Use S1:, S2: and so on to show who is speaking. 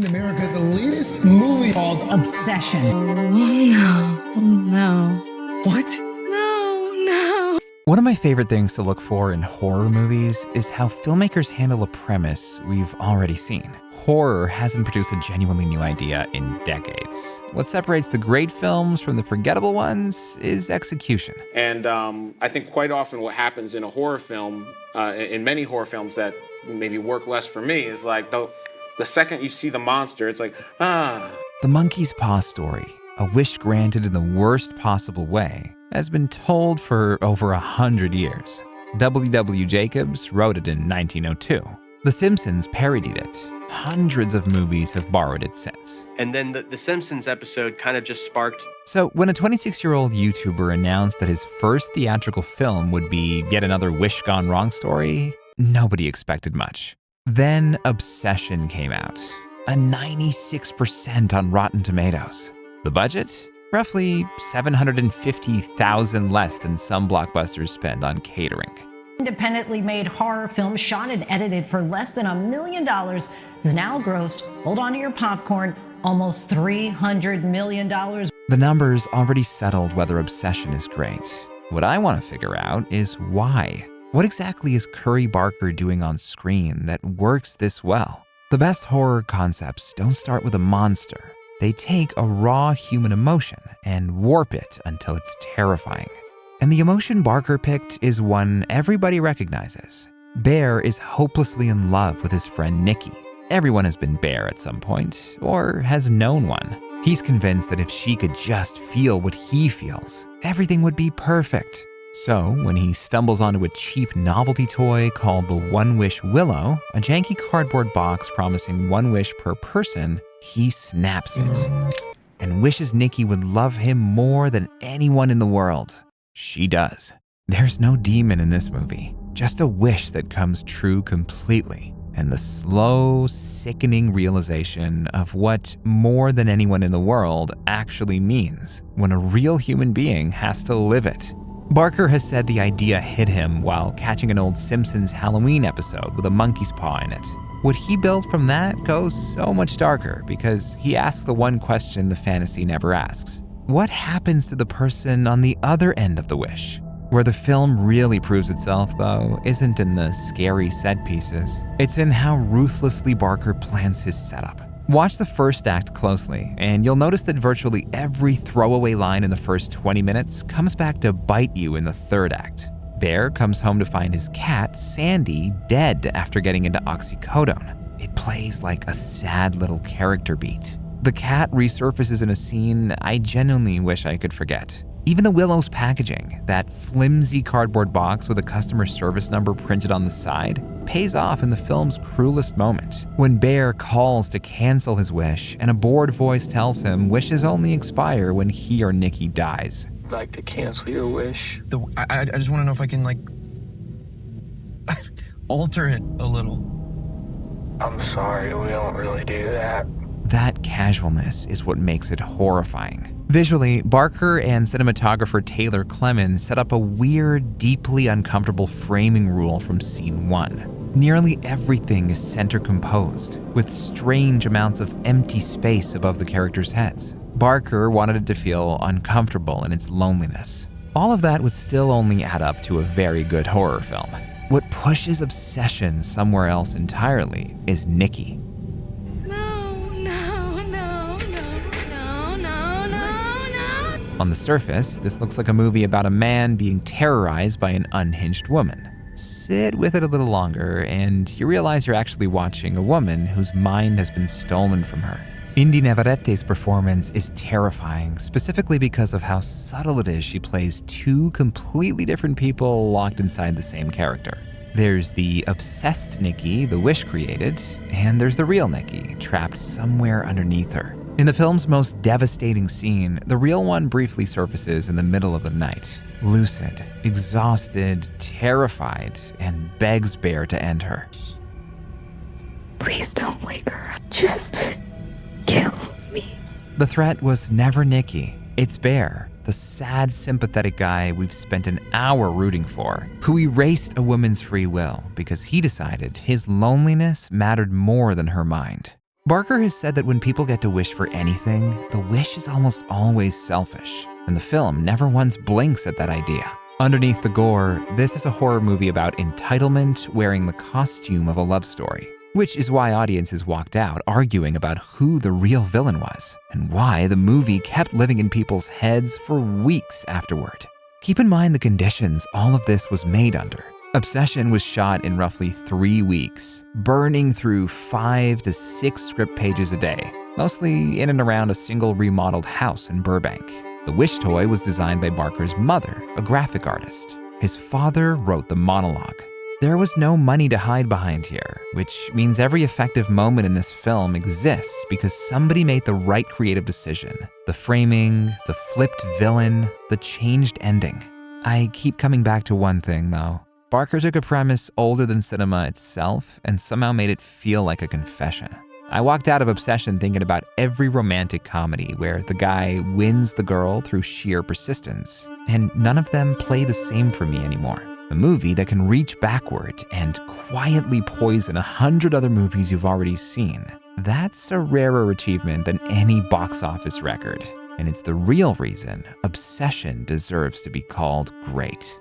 S1: in America's latest movie called
S2: Obsession.
S3: Oh no.
S1: What?
S3: No.
S4: One of my favorite things to look for in horror movies is how filmmakers handle a premise we've already seen. Horror hasn't produced a genuinely new idea in decades. What separates the great films from the forgettable ones is execution.
S5: And I think quite often what happens in a horror film, in many horror films that maybe work less for me, is like the second you see the monster, it's like,
S4: The Monkey's Paw story, a wish granted in the worst possible way, has been told for over 100 years. W. Jacobs wrote it in 1902. The Simpsons parodied it. Hundreds of movies have borrowed it since.
S6: And then the Simpsons episode kind of just sparked.
S4: So when a 26-year-old YouTuber announced that his first theatrical film would be yet another Wish Gone Wrong story, nobody expected much. Then Obsession came out, a 96% on Rotten Tomatoes. The budget? Roughly $750,000 less than some blockbusters spend on catering.
S2: Independently made horror film shot and edited for less than $1 million has now grossed, hold on to your popcorn, almost $300 million.
S4: The numbers already settled whether Obsession is great. What I want to figure out is why. What exactly is Curry Barker doing on screen that works this well? The best horror concepts don't start with a monster. They take a raw human emotion and warp it until it's terrifying. And the emotion Barker picked is one everybody recognizes. Bear is hopelessly in love with his friend Nikki. Everyone has been Bear at some point, or has known one. He's convinced that if she could just feel what he feels, everything would be perfect. So, when he stumbles onto a cheap novelty toy called the One Wish Willow, a janky cardboard box promising one wish per person, he snaps it and wishes Nikki would love him more than anyone in the world. She does. There's no demon in this movie, just a wish that comes true completely, and the slow, sickening realization of what more than anyone in the world actually means when a real human being has to live it. Barker has said the idea hit him while catching an old Simpsons Halloween episode with a monkey's paw in it. What he built from that goes so much darker because he asks the one question the fantasy never asks. What happens to the person on the other end of the wish? Where the film really proves itself, though, isn't in the scary set pieces. It's in how ruthlessly Barker plans his setup. Watch the first act closely, and you'll notice that virtually every throwaway line in the first 20 minutes comes back to bite you in the third act. Bear comes home to find his cat, Sandy, dead after getting into oxycodone. It plays like a sad little character beat. The cat resurfaces in a scene I genuinely wish I could forget. Even the Willow's packaging, that flimsy cardboard box with a customer service number printed on the side, pays off in the film's cruelest moment. When Bear calls to cancel his wish, and a bored voice tells him wishes only expire when he or Nikki dies.
S7: I'd like to cancel your wish.
S8: I just want to know if I can, alter it a little.
S7: I'm sorry, we don't really do that.
S4: That casualness is what makes it horrifying. Visually, Barker and cinematographer Taylor Clemens set up a weird, deeply uncomfortable framing rule from scene 1. Nearly everything is center composed, with strange amounts of empty space above the characters' heads. Barker wanted it to feel uncomfortable in its loneliness. All of that would still only add up to a very good horror film. What pushes Obsession somewhere else entirely is Nikki. On the surface, this looks like a movie about a man being terrorized by an unhinged woman. Sit with it a little longer, and you realize you're actually watching a woman whose mind has been stolen from her. Indy Navarrete's performance is terrifying, specifically because of how subtle it is she plays two completely different people locked inside the same character. There's the obsessed Nikki the Wish created, and there's the real Nikki, trapped somewhere underneath her. In the film's most devastating scene, the real one briefly surfaces in the middle of the night, lucid, exhausted, terrified, and begs Bear to end her.
S3: Please don't wake her up. Just kill me.
S4: The threat was never Nikki. It's Bear, the sad, sympathetic guy we've spent an hour rooting for, who erased a woman's free will because he decided his loneliness mattered more than her mind. Barker has said that when people get to wish for anything, the wish is almost always selfish, and the film never once blinks at that idea. Underneath the gore, this is a horror movie about entitlement wearing the costume of a love story, which is why audiences walked out arguing about who the real villain was, and why the movie kept living in people's heads for weeks afterward. Keep in mind the conditions all of this was made under. Obsession was shot in roughly 3 weeks, burning through 5 to 6 script pages a day, mostly in and around a single remodeled house in Burbank. The Wish toy was designed by Barker's mother, a graphic artist. His father wrote the monologue. There was no money to hide behind here, which means every effective moment in this film exists because somebody made the right creative decision. The framing, the flipped villain, the changed ending. I keep coming back to one thing, though. Barker took a premise older than cinema itself and somehow made it feel like a confession. I walked out of Obsession thinking about every romantic comedy where the guy wins the girl through sheer persistence, and none of them play the same for me anymore. A movie that can reach backward and quietly poison 100 other movies you've already seen. That's a rarer achievement than any box office record, and it's the real reason Obsession deserves to be called great.